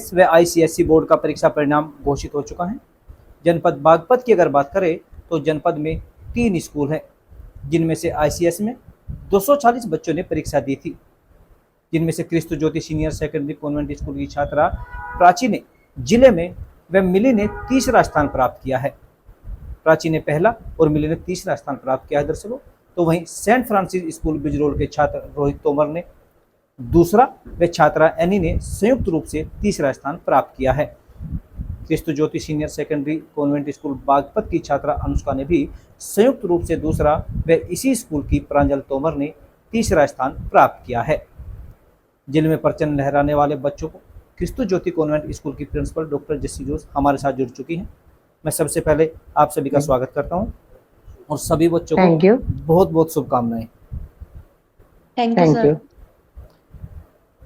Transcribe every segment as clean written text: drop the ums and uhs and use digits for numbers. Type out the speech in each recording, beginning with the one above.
CBS व ICSE board का परीक्षा परिणाम घोषित हो चुका है। जनपद बागपत की अगर बात करें तो जनपद में 3 स्कूल हैं, जिनमें से आईसीएस में 240 बच्चों ने परीक्षा दी थी, जिनमें से क्रिस्त Jyoti senior secondary convent school की छात्रा प्राची ने जिले में व मिली ने तीसरा स्थान प्राप्त किया है। प्राची ने पहला और मिली ने तीसरा स्थान प्राप्त किया है दर्शकों। तो वहीं सेंट फ्रांसिस स्कूल बिजरोल के छात्र रोहित तोमर ने दूसरा व छात्रा एनी ने संयुक्त रूप से तीसरा स्थान प्राप्त किया है। Christ Jyoti senior secondary convent school Baghpat की छात्रा अनुष्का ने भी संयुक्त रूप से दूसरा व इसी स्कूल की प्रांजल तोमर ने तीसरा स्थान प्राप्त किया है। जिले में परचम लहराने वाले बच्चों को क्रिस्त ज्योति कॉन्वेंट स्कूल की प्रिंसिपल डॉक्टर जेसी जोश हमारे साथ जुड़ चुकी हैं। मैं सबसे पहले आप सभी का स्वागत करता हूं और सभी बच्चों को बहुत बहुत शुभकामनाएं। Thank you sir.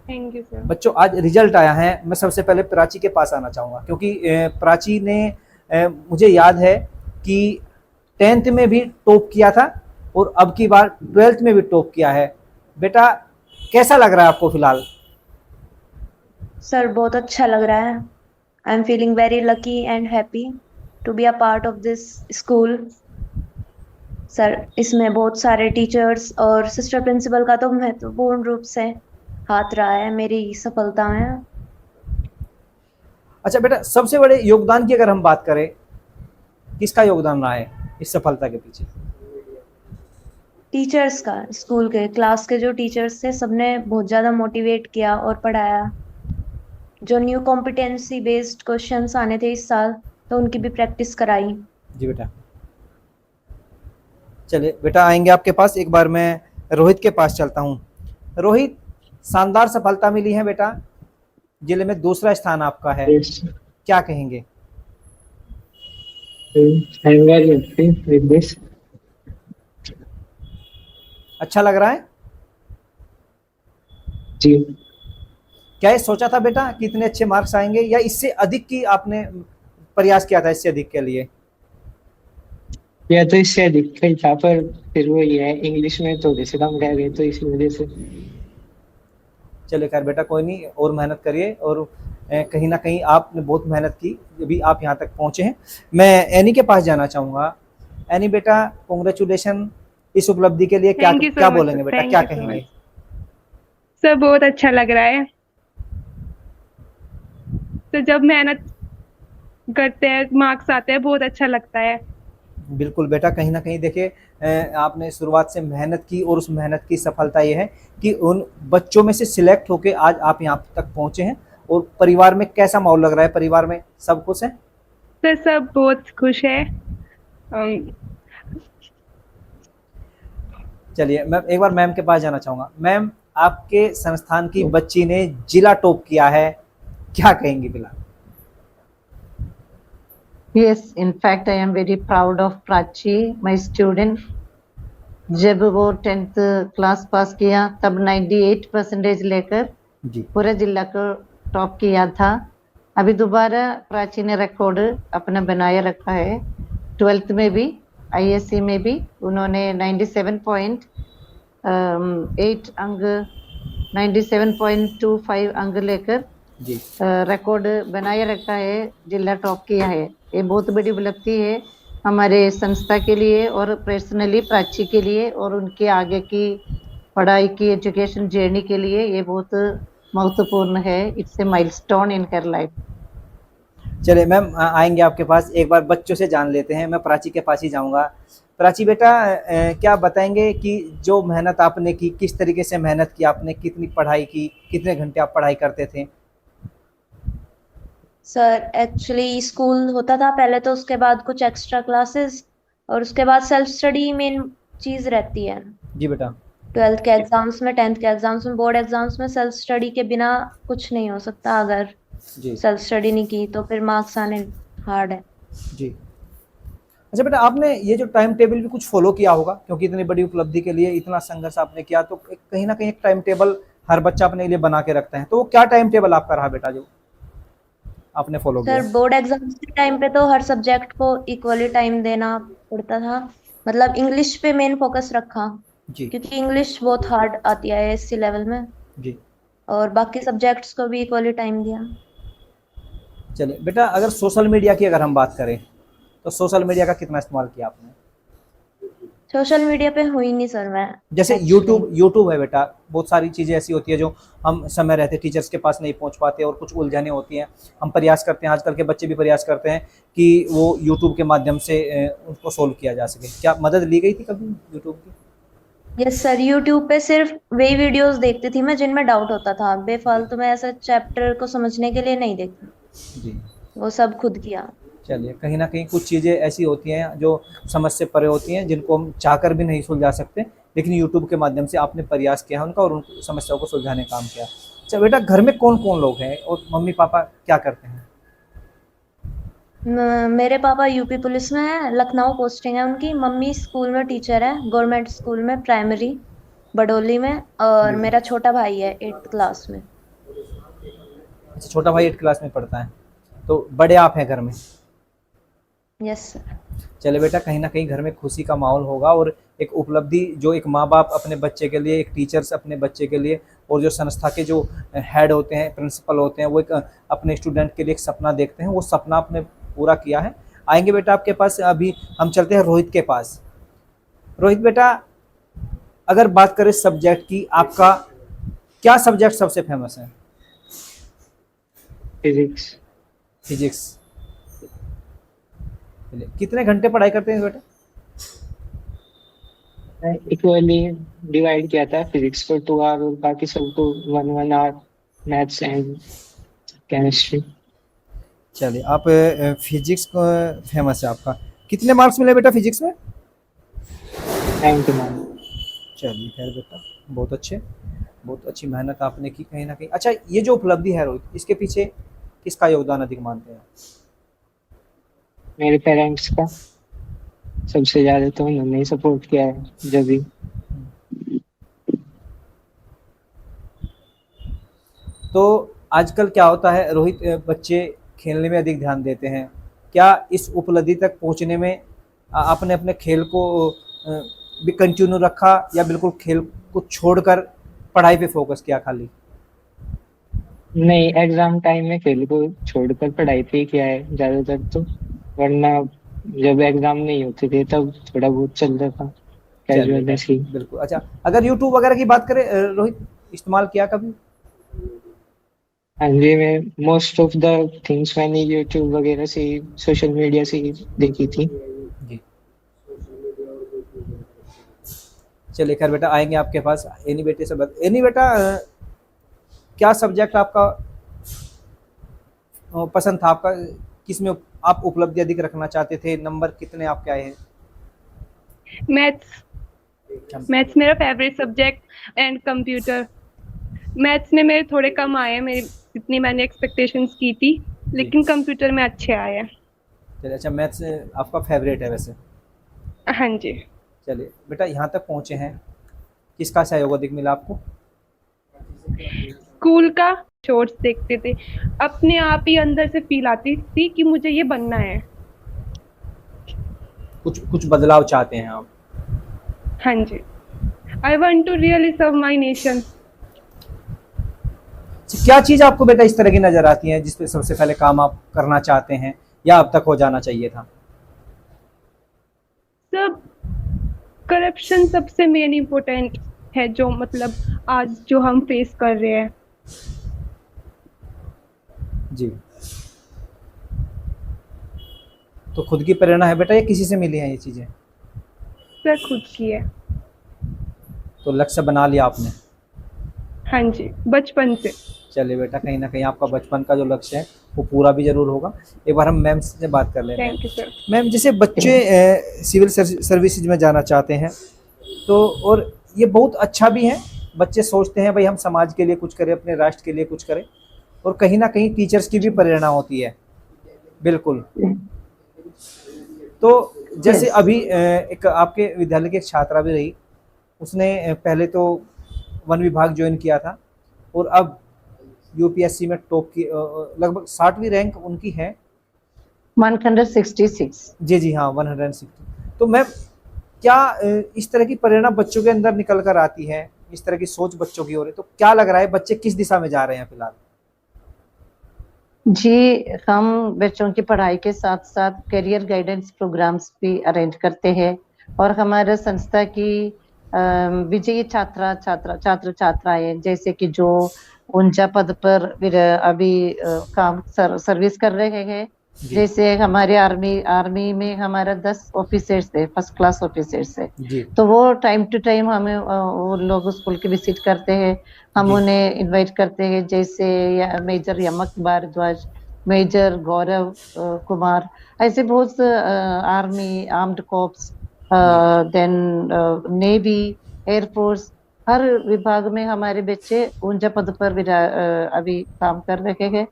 Thank you sir. बच्चों, आज रिजल्ट आया है। मैं सबसे पहले प्राची के पास आना चाहूँगा, क्योंकि प्राची ने मुझे याद है कि 10th में भी टॉप किया था और अब की बार 12th में भी टॉप किया है। बेटा, कैसा लग रहा है आपको फिलहाल? सर बहुत अच्छा लग रहा है। I am feeling very lucky and happy to be a part of this school. Sir, इसमें बहुत सारे टीचर्स और सिस्टर प्रिंसिपल का तो महत्वपूर्ण रूप से हाथ रहा है मेरी सफलता में। अच्छा बेटा, सबसे बड़े योगदान की अगर हम बात करें, किसका योगदान रहा है इस सफलता के पीछे? टीचर्स का। स्कूल के क्लास के जो टीचर्स थे सबने बहुत ज़्यादा मोटिवेट किया और पढ़ाया। जो न्यू कॉम्पिटेंसी बेस्ड क्वेश्चंस आने थे इस साल, तो उनकी भी प्रैक्टिस कराई। जी बेटा। चलिए बेटा, आएंगे आपके पास। एक बार मैं रोहित के पास चलता हूँ। रोहित, शानदार सफलता मिली है बेटा, जिले में दूसरा स्थान आपका है, क्या कहेंगे? अच्छा लग रहा है जी। क्या ये सोचा था बेटा कि इतने अच्छे मार्क्स आएंगे, या इससे अधिक की आपने प्रयास किया था, इससे अधिक के लिए? या तो इससे अधिक कहीं था, पर फिर वो ये है इंग्लिश में थोड़े से कम रह गए, तो इसी वजह से। चलिए खैर बेटा, कोई नहीं, और मेहनत करिए। और कहीं ना कहीं आपने बहुत मेहनत की, अभी आप यहाँ तक पहुँचे हैं। मैं एनी के पास जाना चाहूँगा। एनी बेटा, कॉन्ग्रेचुलेशन इस उपलब्धि के लिए। क्या बोलेंगे बेटा, क्या कहेंगे? सर बहुत अच्छा लग रहा है। तो जब मेहनत करते हैं, मार्क्स आते हैं, बहुत अच्छा लगता है। बिल्कुल बेटा, कहीं ना कहीं देखिए, आपने शुरुआत से मेहनत की और उस मेहनत की सफलता ये है कि उन बच्चों में से सिलेक्ट होके आज आप यहाँ तक पहुँचे हैं। और परिवार में कैसा माहौल लग रहा है? परिवार में सब खुश हैं? सर सब बहुत खुश है। चलिए, मैं एक बार मैम के पास जाना चाहूँगा। मैम, आपके संस्थान की बच्ची ने जिला टॉप किया है, क्या कहेंगी फिलहाल? Yes, in fact, I am very proud of Prachi, my student. जब वो 10th क्लास पास किया तब 98% लेकर पूरे जिला को टॉप किया था। अभी दोबारा प्राची ने रिकॉर्ड अपना बनाए रखा है। 12th में भी, आईएससी में भी उन्होंने 97.8 अंक, 97.25 अंक लेकर रिकॉर्ड बनाए रखा है, जिला टॉप किया है। ये बहुत बड़ी उपलब्धि है हमारे संस्था के लिए और पर्सनली प्राची के लिए, और उनके आगे की पढ़ाई की एजुकेशन जर्नी के लिए ये बहुत महत्वपूर्ण है। It's a milestone in her life. चलिए मैम, आएंगे आपके पास। एक बार बच्चों से जान लेते हैं। मैं प्राची के पास ही जाऊंगा। प्राची बेटा, क्या बताएंगे कि जो मेहनत आपने की, किस तरीके से मेहनत की आपने, कितनी पढ़ाई की, कितने घंटे आप पढ़ाई करते थे? सर एक्चुअली स्कूल होता था पहले, तो उसके बाद कुछ एक्स्ट्रा क्लासेस और उसके बाद सेल्फ स्टडी मेन चीज रहती है। जी बेटा। 12th के एग्जाम्स में, 10th के एग्जाम्स में, बोर्ड एग्जाम्स में सेल्फ स्टडी के बिना कुछ नहीं हो सकता। अगर सेल्फ स्टडी नहीं की तो फिर मार्क्स आने हार्ड है। जी। अच्छा बेटा, आपने ये जो टाइम टेबल भी कुछ फॉलो किया होगा, क्योंकि इतनी बड़ी उपलब्धि के लिए इतना संघर्ष आपने किया, तो कहीं ना कहीं एक टाइम टेबल हर बच्चा अपने लिए बना के रखता है। तो वो क्या टाइम टेबल आपका रहा बेटा जो आपने फॉलो किया? सर बोर्ड एग्जाम्स के टाइम पे तो हर सब्जेक्ट को इक्वली टाइम देना पड़ता था। मतलब इंग्लिश पे मेन फोकस रखा जी, क्योंकि इंग्लिश बहुत हार्ड आती है एससी लेवल में जी। और बाकी सब्जेक्ट्स को भी इक्वली टाइम दिया। चलिए बेटा, अगर सोशल मीडिया की अगर हम बात करें तो सोशल मीडिया का कितना इस्तेमाल किया आपने? सोशल मीडिया पे हुई नहीं सर मैं। जैसे actually। यूट्यूब है बेटा, बहुत सारी चीज़ें ऐसी होती है जो हम समय रहते टीचर्स के पास नहीं पहुंच पाते और कुछ उलझने होती हैं। हम प्रयास करते हैं, आजकल के बच्चे भी प्रयास करते हैं कि वो यूट्यूब के माध्यम से उनको सोल्व किया जा सके। क्या मदद ली गई थी कभी यूट्यूब की? यस सर, यूट्यूब पे सिर्फ वही वीडियोस देखती थी मैं जिनमें डाउट होता था, बेफालतू में ऐसा चैप्टर को समझने के लिए नहीं देखती, जी। वो सब खुद किया। चलिए, कहीं न कहीं कुछ चीज़ें ऐसी होती हैं जो समझ से परे होती हैं, जिनको हम चाहकर भी नहीं सुलझा सकते, लेकिन यूट्यूब के माध्यम से आपने प्रयास किया है उनका और उन समस्याओं को सुलझाने का काम किया। अच्छा बेटा, घर में कौन-कौन लोग हैं और मम्मी-पापा क्या करते हैं? मेरे पापा यूपी पुलिस में है, लखनऊ पोस्टिंग है उनकी। मम्मी स्कूल में टीचर है, गवर्नमेंट स्कूल में प्राइमरी बडोली में। और मेरा छोटा भाई है 8th क्लास में। अच्छा, छोटा भाई 8th क्लास में पढ़ता है, तो बड़े आप हैं घर में। Yes sir. चलिए बेटा, कहीं न कहीं घर में खुशी का माहौल होगा और एक उपलब्धि जो एक माँ-बाप अपने बच्चे के लिए, एक टीचर्स अपने बच्चे के लिए और जो संस्था के जो हेड होते हैं, प्रिंसिपल होते हैं, वो एक अपने स्टूडेंट के लिए एक सपना देखते हैं, वो सपना आपने पूरा किया है। आएँगे बेटा आपके पास, अभी हम चलते हैं रोहित के पास। रोहित बेटा, अगर बात करें सब्जेक्ट की, आपका क्या सब्जेक्ट सबसे फेमस है? फिजिक्स। फिजिक्स। चलिए, कितने घंटे पढ़ाई करते हैं बेटा? इक्वली डिवाइड किया था फिजिक्स को 2 आवर और बाकी सबको 1 आवर मैथ्स एंड केमिस्ट्री। चलिए, आप फिजिक्स को फेमस है आपका। कितने मार्क्स मिले बेटा फिजिक्स में? 99। चलिए खैर बेटा, बहुत अच्छे, बहुत अच्छी मेहनत आपने की कहीं ना कहीं। अच्छा, ये जो उपलब्धि है रोहित, इसके पीछे किसका योगदान अधिक मानते हैं? मेरे पेरेंट्स का सबसे ज्यादा, तो उन्होंने ही सपोर्ट किया है जब भी। तो आजकल क्या होता है रोहित, बच्चे खेलने में अधिक ध्यान देते हैं। क्या इस उपलब्धि तक पहुंचने में आपने अपने खेल को भी कंटिन्यू रखा या बिल्कुल खेल को छोड़कर पढ़ाई पे फोकस किया खाली? नहीं, एग्जाम टाइम में खेल को छोड़कर पढ़ाई पे ही किया है ज्यादातर तो, वरना जब एग्जाम नहीं होते थे तब थोड़ा बहुत चलता था कैजुअल ऐसे ही। बिल्कुल। अच्छा, अगर यूट्यूब वगैरह की बात करें रोहित, इस्तेमाल किया कभी? हाँ जी, मैं मोस्ट ऑफ द थिंग्स मैंने यूट्यूब वगैरह से, सोशल मीडिया से ही देखी थी। जी। चलिए खैर बेटा, आएंगे आपके पास। एनी बेटे से एनी बेटा, क्या सब्जेक्ट आपका पसंद था? आपका किसमें आप उपलब्धि अधिक रखना चाहते थे? नंबर कितने आपके आए हैं? मैथ्स मेरा favourite subject and computer. Maths में मेरे थोड़े कम आए हैं, मेरी जितनी मैंने एक्सपेक्टेशंस की थी, लेकिन कंप्यूटर में अच्छे आए हैं। चलिए, अच्छा मैथ्स आपका फेवरेट है वैसे। हाँ जी। चलिए बेटा, यहाँ तक पहुँचे हैं, किसका सहयोग अधिक मिला आपको? स्कूल का शॉर्ट्स देखते थे, अपने आप ही अंदर से फील आती थी कि मुझे ये बनना है। कुछ कुछ बदलाव चाहते हैं आप? हाँ जी। I want to really serve my nation. क्या चीज़ आपको बेटा इस तरह की नज़र आती है जिस पे सबसे पहले काम आप करना चाहते हैं या अब तक हो जाना चाहिए था? सब करप्शन सबसे मेन इम्पोर्टेंट है, जो मतलब आज जो हम फेस कर रहे हैं। जी। तो खुद की प्रेरणा है बेटा या किसी से मिली है ये चीज़ें? सर खुद की है। तो लक्ष्य बना लिया आपने? हाँ जी, बचपन से। चलिए बेटा, कहीं ना कहीं आपका बचपन का जो लक्ष्य है वो पूरा भी जरूर होगा। एक बार हम मैम से बात कर लेते हैं। Thank you sir. मैम, जैसे बच्चे सिविल सर्विसेज में जाना चाहते हैं तो, और ये बहुत अच्छा भी है, बच्चे सोचते हैं भाई हम समाज के लिए कुछ करें, अपने राष्ट्र के लिए कुछ करें, और कहीं ना कहीं टीचर्स की भी प्रेरणा होती है। बिल्कुल। तो जैसे अभी एक आपके विद्यालय की एक छात्रा भी रही, उसने पहले तो वन विभाग ज्वाइन किया था और अब यूपीएससी में टॉप की लगभग 60वीं रैंक उनकी है। 166। जी जी हाँ, 160। तो मैम, क्या इस तरह की प्रेरणा बच्चों के अंदर निकल कर आती है, इस तरह की सोच बच्चों की हो रही है, तो क्या लग रहा है बच्चे किस दिशा में जा रहे हैं फिलहाल? जी, हम बच्चों की पढ़ाई के साथ साथ करियर गाइडेंस प्रोग्राम्स भी अरेंज करते हैं और हमारे संस्था की विजयी छात्राएं जैसे कि जो ऊंचा पद पर अभी सर्विस कर रहे हैं, जी जैसे हमारे आर्मी में हमारा 10 ऑफिसर्स है, फर्स्ट क्लास ऑफिसर्स है। जी तो वो टाइम टू टाइम हमें वो लोग स्कूल की विजिट करते हैं, हम जी उन्हें इनवाइट करते हैं, जैसे मेजर यमक भारद्वाज, मेजर गौरव कुमार, ऐसे बहुत आर्मी, आर्म्ड कॉर्प्स, जी देन नेवी, एयरफोर्स, हर विभाग में हमारे बच्चे ऊंचा पद पर अभी काम कर रहे हैं।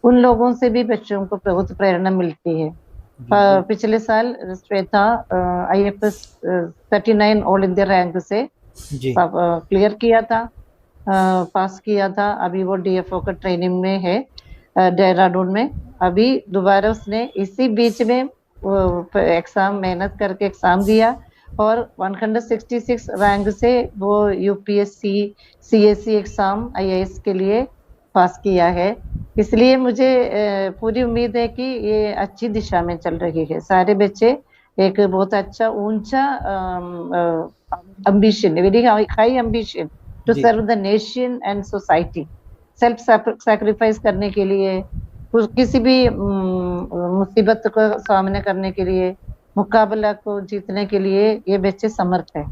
उन लोगों से भी बच्चों को बहुत प्रेरणा मिलती है। जी बिल- पिछले साल Shweta IAS 39 all India rank से जी क्लियर किया था, पास किया था। अभी वो DFO का ट्रेनिंग में है देहरादून में। अभी दोबारा उसने इसी बीच में एग्जाम मेहनत करके एग्जाम दिया और 166 रैंक से वो UPSC CSE एग्जाम IAS के लिए पास किया है। इसलिए मुझे पूरी उम्मीद है कि ये अच्छी दिशा में चल रही है। सारे बच्चे एक बहुत अच्छा ऊंचा ambition, very high ambition to जी serve the nation and society, self sacrifice करने के लिए, किसी भी मुसीबत को सामने करने के लिए, मुकाबला को जीतने के लिए ये बच्चे समर्थ है,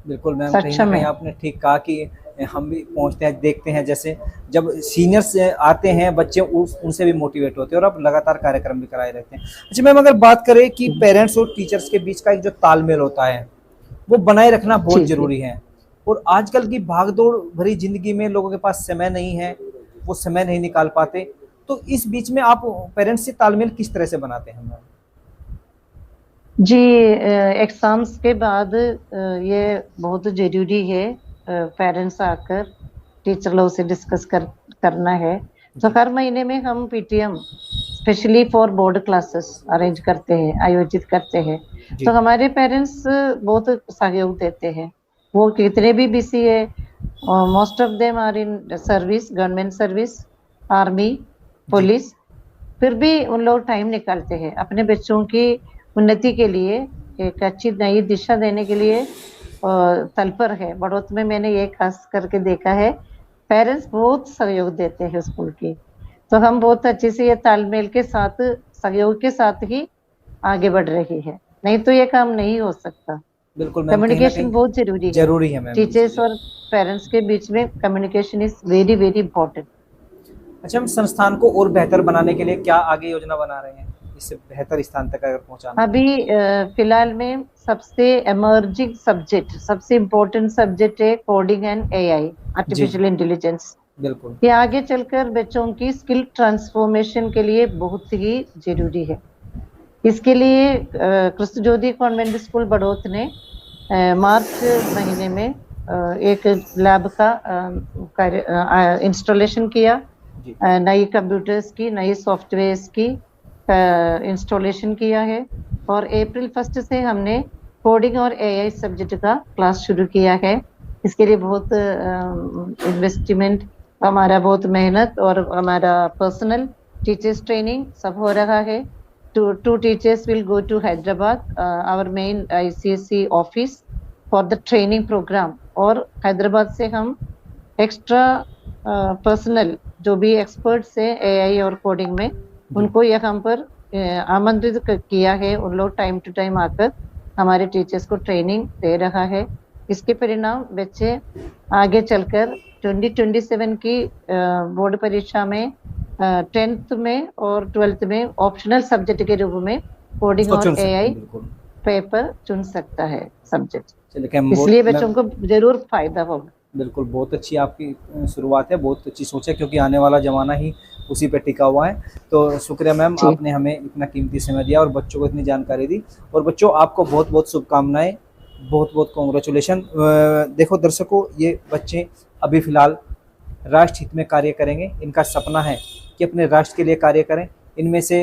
बिल्कुल मैम, कहीं ना सक्षम कहीं है। आपने ठीक कहा कि हम भी पहुंचते हैं, देखते हैं, जैसे जब सीनियर्स आते हैं बच्चे उनसे भी मोटिवेट होते हैं और अब लगातार कार्यक्रम भी कराए रहते हैं। अच्छा मैम, अगर बात करें कि पेरेंट्स और टीचर्स के बीच का एक जो तालमेल होता है वो बनाए रखना बहुत जी जी जरूरी है, और आजकल की भागदौड़ भरी जिंदगी में लोगों के पास समय नहीं है, वो समय नहीं निकाल पाते, तो इस बीच में आप पेरेंट्स से तालमेल किस तरह से बनाते हैं मैम? जी, एग्जाम्स के बाद ये बहुत जरूरी है पेरेंट्स आकर टीचर लोग से डिस्कस करना है। तो जी हर महीने में हम PTM specially for board classes arrange करते हैं, आयोजित करते हैं। तो जी हमारे पेरेंट्स बहुत सहयोग देते हैं, वो कितने भी बिजी है, most of them are in service, government service, army, जी पुलिस, फिर भी उन लोग टाइम निकालते हैं अपने बच्चों की उन्नति के लिए, एक अच्छी नई दिशा देने के लिए तत्पर है। बढ़ोतरी में मैंने ये खास करके देखा है, पेरेंट्स बहुत सहयोग देते हैं स्कूल की। तो हम बहुत अच्छे से ये तालमेल के साथ, सहयोग के साथ ही आगे बढ़ रही है, नहीं तो ये काम नहीं हो सकता। बिल्कुल मैम, कहीं ना कम्युनिकेशन कहीं बहुत जरूरी है, जरूरी है मैम। टीचर्स और पेरेंट्स के बीच में communication is very very important. अच्छा, हम संस्थान को और बेहतर बनाने के लिए क्या आगे योजना बना रहे हैं, इससे बेहतर स्थान तक अगर पहुंचाना है? अभी फिलहाल में सबसे एमर्जिंग सब्जेक्ट, सबसे इम्पोर्टेंट सब्जेक्ट है कोडिंग एंड AI, जी आर्टिफिशियल इंटेलिजेंस। बिल्कुल ये आगे चलकर बच्चों की स्किल ट्रांसफॉर्मेशन के लिए बहुत ही जरूरी है। इसके लिए कृष्ण ज्योति कॉन्वेंट स्कूल बड़ौत ने मार्च महीने में एक लैब का इंस्टॉलेशन किया, जी नई कंप्यूटर्स की, नई सॉफ्टवेयर्स की इंस्टॉलेशन किया है, और अप्रैल 1 से हमने कोडिंग और AI सब्जेक्ट का क्लास शुरू किया है। इसके लिए बहुत इन्वेस्टमेंट, हमारा बहुत मेहनत और हमारा पर्सनल टीचर्स ट्रेनिंग सब हो रहा है। Two teachers will go to Hyderabad, our main ICSE office for the training program, और हैदराबाद से हम एक्स्ट्रा पर्सनल जो भी एक्सपर्ट्स हैं AI और कोडिंग में, उनको यहाँ पर आमंत्रित किया है। उन लोग टाइम टू टाइम आकर हमारे टीचर्स को ट्रेनिंग दे रहा है। इसके परिणाम बच्चे आगे चलकर 2027 की बोर्ड परीक्षा में 10th में और 12th में ऑप्शनल सब्जेक्ट के रूप में कोडिंग उसको और चुन सकते AI हैं, बिल्कुल। पेपर चुन सकता है सब्जेक्ट, चलिए क्या इसलिए बच्चों को जरूर फायदा होगा। बिल्कुल, बहुत अच्छी आपकी शुरुआत है, बहुत अच्छी सोच है, क्योंकि आने वाला ज़माना ही उसी पे टिका हुआ है। तो शुक्रिया मैम, जी आपने हमें इतना कीमती समय दिया और बच्चों को इतनी जानकारी दी। और बच्चों, आपको बहुत बहुत शुभकामनाएं, बहुत बहुत कॉन्ग्रेचुलेशन। देखो दर्शकों, ये बच्चे अभी फ़िलहाल राष्ट्र हित में कार्य करेंगे, इनका सपना है कि अपने राष्ट्र के लिए कार्य करें। इनमें से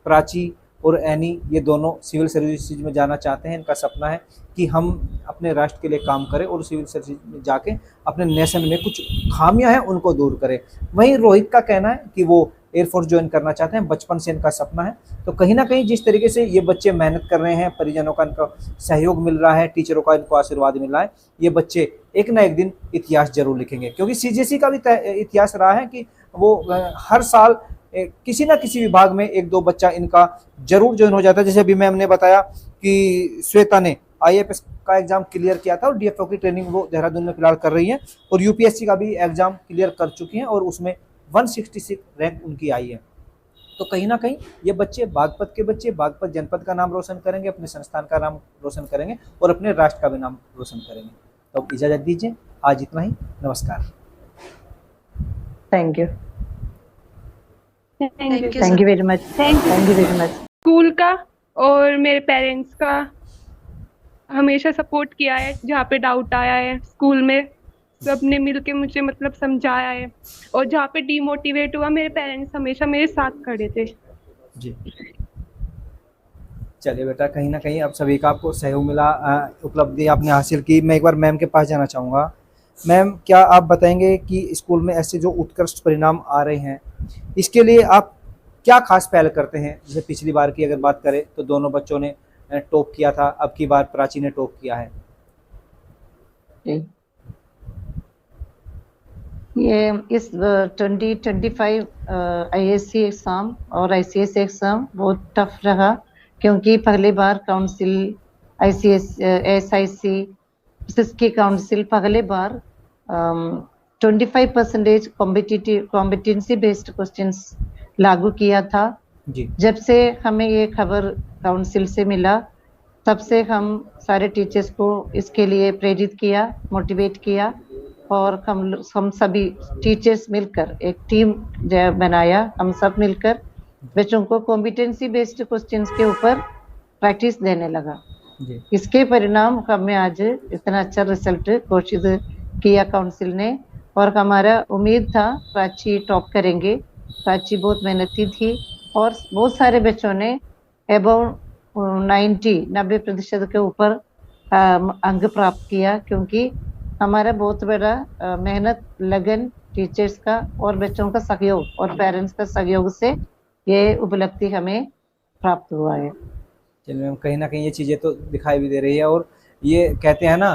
प्राची और एनी ये दोनों सिविल सर्विसेज में जाना चाहते हैं। इनका सपना है कि हम अपने राष्ट्र के लिए काम करें और सिविल सर्विस में जाके अपने नेशन में कुछ खामियां हैं उनको दूर करें। वहीं रोहित का कहना है कि वो एयरफोर्स ज्वाइन करना चाहते हैं, बचपन से इनका सपना है। तो कहीं ना कहीं जिस तरीके से ये बच्चे मेहनत कर रहे हैं, परिजनों का इनको सहयोग मिल रहा है, टीचरों का इनको आशीर्वाद मिल रहा है, ये बच्चे एक ना एक दिन इतिहास जरूर लिखेंगे। क्योंकि सीजीएसई का भी इतिहास रहा है कि वो हर साल किसी ना किसी विभाग में एक दो बच्चा इनका जरूर ज्वाइन हो जाता है। जैसे अभी मैम ने बताया कि श्वेता ने आईएएस का एग्जाम क्लियर किया था और डीएफओ की ट्रेनिंग वो देहरादून में फिलहाल कर रही है, और यूपीएससी का भी एग्जाम क्लियर कर चुकी हैं और उसमें 166 रैंक उनकी आई है। तो कहीं ना कहीं ये बच्चे बागपत के बच्चे बागपत जनपद का नाम रोशन करेंगे, अपने संस्थान का नाम रोशन करेंगे और अपने राष्ट्र का भी नाम रोशन करेंगे। तो अब इजाजत दीजिए, आज इतना ही, नमस्कार। Thank you. Thank you. Thank you very much. Thank you. Thank you very much. School का और मेरे पेरेंट्स का हमेशा सपोर्ट किया है। जहाँ पे डाउट आया है स्कूल में सबने मिलके मुझे मतलब समझाया है, और जहाँ पे डीमोटिवेट हुआ मेरे पेरेंट्स हमेशा मेरे साथ खड़े थे। जी चलिए बेटा, कहीं ना कहीं अब सभी का आपको सहयोग मिला, उपलब्धि आपने हासिल की। मैं एक बार मैम के पास जाना चाहूँगा। मैम, क्या आप बताएंगे कि स्कूल में ऐसे जो उत्कृष्ट परिणाम आ रहे हैं, इसके लिए आप क्या खास पहल करते हैं? जैसे पिछली बार की अगर बात करें तो दोनों बच्चों ने टॉप किया था, अब की बार प्राची ने टॉप किया है। ये इस 2025 आईएससी एग्जाम और आईसीएस एग्जाम बहुत टफ रहा, क्योंकि पहली बार council ICS SIC CISCE council पहले बार 25% कॉम्पिटेंसी बेस्ड क्वेश्चंस लागू किया था। जी जब से हमें ये खबर काउंसिल से मिला, तब से हम सारे टीचर्स को इसके लिए प्रेरित किया, मोटिवेट किया, और हम सभी टीचर्स मिलकर एक टीम बनाया। हम सब मिलकर बच्चों को कॉम्पिटेंसी बेस्ड क्वेश्चंस के ऊपर प्रैक्टिस देने लगा। जी इसके परिणाम हमें आज इतना अच्छा रिजल्ट घोषित किया काउंसिल ने, और हमारा उम्मीद था प्राची टॉप करेंगे। प्राची बहुत मेहनती थी और बहुत सारे बच्चों ने अबाउट 90% के ऊपर अंक प्राप्त किया, क्योंकि हमारा बहुत बड़ा मेहनत, लगन टीचर्स का और बच्चों का सहयोग और पेरेंट्स का सहयोग से ये उपलब्धि हमें प्राप्त हुआ है। चलिए मैम, कहीं ना कहीं ये चीज़ें तो दिखाई भी दे रही है, और ये कहते हैं ना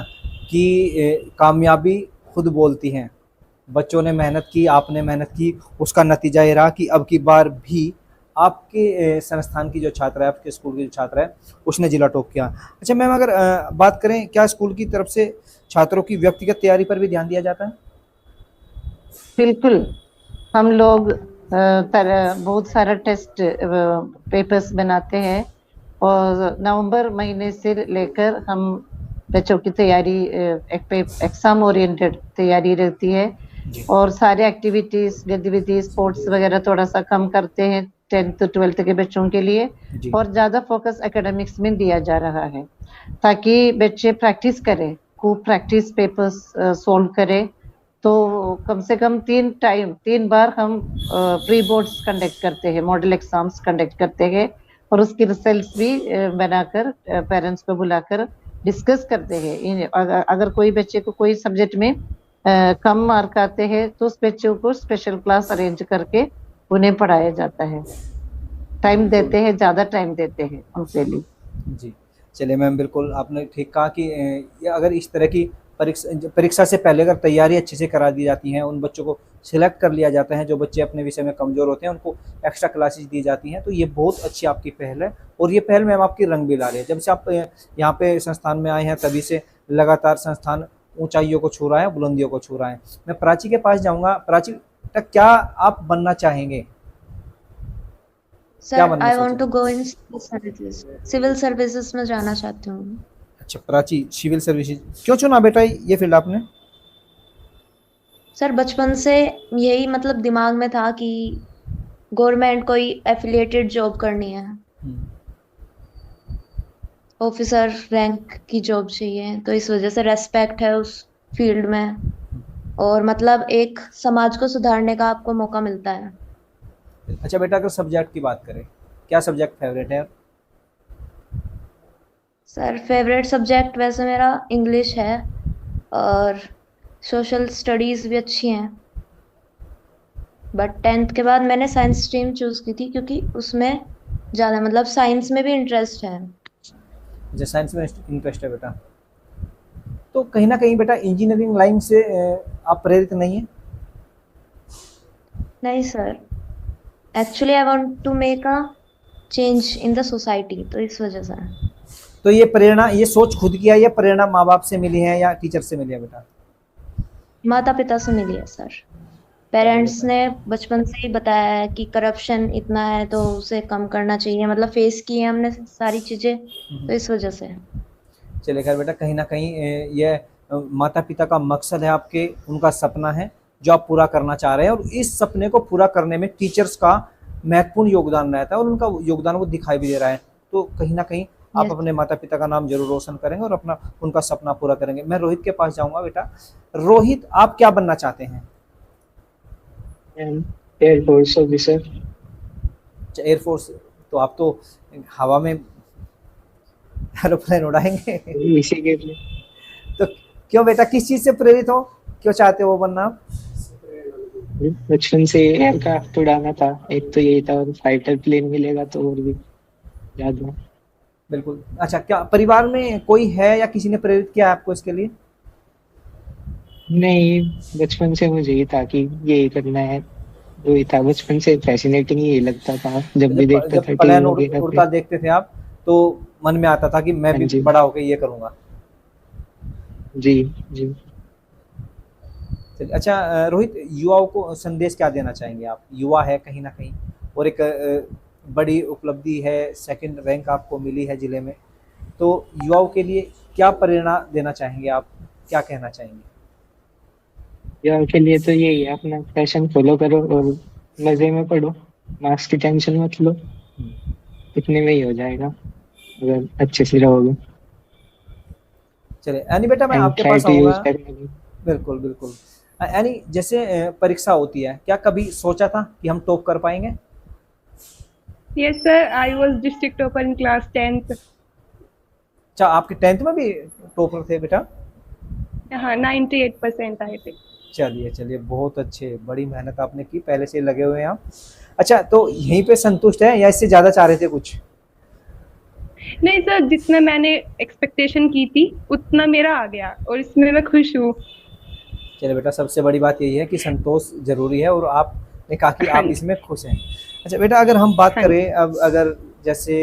कि कामयाबी खुद बोलती हैं। बच्चों ने मेहनत की, आपने मेहनत की, उसका नतीजा ये रहा कि अब की बार भी आपके संस्थान की जो छात्रा है, आपके स्कूल की जो छात्रा है, उसने जिला टॉप किया। अच्छा मैम, अगर बात करें, क्या स्कूल की तरफ से छात्रों की व्यक्तिगत तैयारी पर भी ध्यान दिया जाता है? बिल्कुल, हम लोग बहुत सारा टेस्ट पेपर्स बनाते हैं, और नवंबर महीने से लेकर हम बच्चों की तैयारी एग्जाम ओरिएंटेड तैयारी रहती है, और सारे एक्टिविटीज, गतिविधि, स्पोर्ट्स वगैरह थोड़ा सा कम करते हैं 10th 12th के बच्चों के लिए, और ज़्यादा फोकस एकेडमिक्स में दिया जा रहा है, ताकि बच्चे प्रैक्टिस करें, खूब प्रैक्टिस पेपर्स सोल्व करें। तो कम से कम 3 बार हम प्री बोर्ड्स कंडक्ट करते हैं, मॉडल एग्जाम्स कंडक्ट करते हैं, और उसकी रिजल्ट्स भी बनाकर पेरेंट्स को बुलाकर डिस्कस करते हैं। अगर कोई बच्चे को कोई सब्जेक्ट में कम मार्क आते हैं तो उस बच्चों को स्पेशल क्लास अरेंज करके उन्हें पढ़ाया जाता है। टाइम देते हैं, ज़्यादा टाइम देते हैं उनके लिए। जी चलिए मैम, बिल्कुल आपने ठीक कहा कि अगर इस तरह की परीक्षा से पहले अगर तैयारी अच्छे से करा दी जाती हैं, उन बच्चों को सिलेक्ट कर लिया जाता है जो बच्चे अपने विषय में कमज़ोर होते हैं, उनको एक्स्ट्रा क्लासेस दी जाती हैं, तो ये बहुत अच्छी आपकी पहल है, और ये पहल मैम आपकी रंग भी ला रही है। जब से आप यहाँ पे संस्थान में आए हैं, तभी से लगातार संस्थान ऊंचाइयों को छू रहा है, बुलंदियों को छू रहा है। मैं प्राची के पास जाऊँगा। प्राची, क्या आप बनना चाहेंगे? Sir, I want to go in civil services में जाना चाहती हूँ। अच्छा प्राची, सिविल सर्विसेज क्यों चुना बेटा ये फील्ड आपने? सर, बचपन से यही मतलब दिमाग में था कि गवर्नमेंट कोई एफिलिएटेड जॉब करनी है, ऑफिसर रैंक की जॉब चाहिए, तो इस वजह से रेस्पेक्ट है उस फील्ड में, और मतलब एक समाज को सुधारने का आपको मौका मिलता है। अच्छा बेटा, अगर सब्जेक्ट की बात करें, क्या सब्जेक्ट फेवरेट है? सर फेवरेट सब्जेक्ट वैसे मेरा इंग्लिश है और सोशल स्टडीज भी अच्छी हैं, बट 10th के बाद मैंने साइंस स्ट्रीम चूज की थी क्योंकि उसमें ज़्यादा मतलब साइंस में भी इंटरेस्ट है। अच्छा, साइंस में इंटरेस्ट है बेटा। तो कहीं ना कहीं बेटा इंजीनियरिंग लाइन से आप प्रेरित नहीं है? नहीं sir, actually I want to make a change in the society, तो इस वजह से। तो ये प्रेरणा, ये सोच खुद की है या प्रेरणा माँ बाप से मिली है या टीचर से मिली है बेटा? माता पिता से मिली है सर। पेरेंट्स ने बचपन से ही बताया है कि करप्शन इतना है तो उसे कम करना चाहिए, मतलब फेस की है हमने सारी चीजें, तो इस वजह से। चलिए खैर बेटा, कहीं ना कहीं ये माता पिता का मकसद है आपके, उनका सपना है जो आप पूरा करना चाह रहे हैं, और इस सपने को पूरा करने में टीचर्स का महत्वपूर्ण योगदान रहता है और उनका योगदान वो दिखाई भी दे रहा है। तो कहीं ना कहीं आप Yes. अपने माता पिता का नाम जरूर रोशन करेंगे और अपना उनका सपना पूरा करेंगे। मैं रोहित के पास जाऊंगा। बेटा रोहित, आप क्या बनना चाहते हैं? Air force officer. एयरफोर्स? तो आप तो हवा में एरोप्लेन उड़ाएंगे। इसी के लिए तो क्यों बेटा, किस चीज से प्रेरित हो, क्यों चाहते हो वो बनना आप? बचपन से एयरक्राफ्ट उड़ाना था, एक तो यही था, और फाइटर प्लेन मिलेगा तो और भी ज्यादा। बिल्कुल। अच्छा, क्या परिवार में कोई है या किसी ने प्रेरित किया आपको इसके लिए? नहीं, बचपन से मुझे ही था कि यही करना है, वही था, बचपन से फैसिनेटिंग यही लगता था, जब भी देखता जब था प्लेन टीवी वगैरह उड़ता पे। देखते थे आप तो मन में आता था कि मैं हाँ भी जी। बड़ा होकर ये करूंगा। जी जी। चलिए, अच्छा रोहित, युवाओं को संदेश क्या देना चाहेंगे आप? युवा है कहीं ना कहीं, और एक बड़ी उपलब्धि है, सेकंड रैंक आपको मिली है जिले में, तो युवाओं के लिए क्या प्रेरणा देना चाहेंगे आप, क्या कहना चाहेंगे? यार के लिए तो यही है, अपना पैशन फॉलो करो और मजे में पढ़ो, मार्क्स की टेंशन मत लो, इतने में ही हो जाएगा अगर अच्छे से रहोगे। चलिए यानी बेटा मैं एंड आपके ट्राई पास टू आऊँगा। Use technology. बिल्कुल, बिल्कुल। यानी जैसे परीक्षा होती है, क्या कभी सोचा था कि हम टॉप कर पाएँगे? Yes, sir. I was district topper in class 10th. अच्छा, आपके 10th में भी टॉपर थे बेटा? हाँ, 98% आए थे। चलिए, चलिए बहुत अच्छे, बड़ी मेहनत आपने की, पहले से लगे हुए हैं आप। अच्छा, तो यहीं पे संतुष्ट हैं या इससे ज़्यादा चाह रहे थे कुछ? नहीं सर, जितना मैंने एक्सपेक्टेशन की थी उतना मेरा आ गया और इसमें मैं खुश हूँ। चलिए बेटा, सबसे बड़ी बात यही है कि संतोष ज़रूरी है और आपने कहा कि हाँ आप जी। इसमें खुश हैं। अच्छा बेटा, अगर हम बात हाँ जी। करें अब, अगर जैसे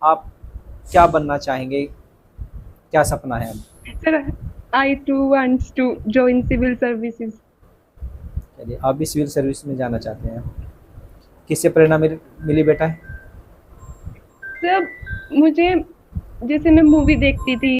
आप क्या बनना चाहेंगे? क्या सपना है अब? Sir, I too wants to join civil services. चलिए, आप भी सिविल सर्विस में जाना चाहते हैं। किससे प्रेरणा मिली बेटा? सर, मुझे जैसे मैं मूवी देखती थी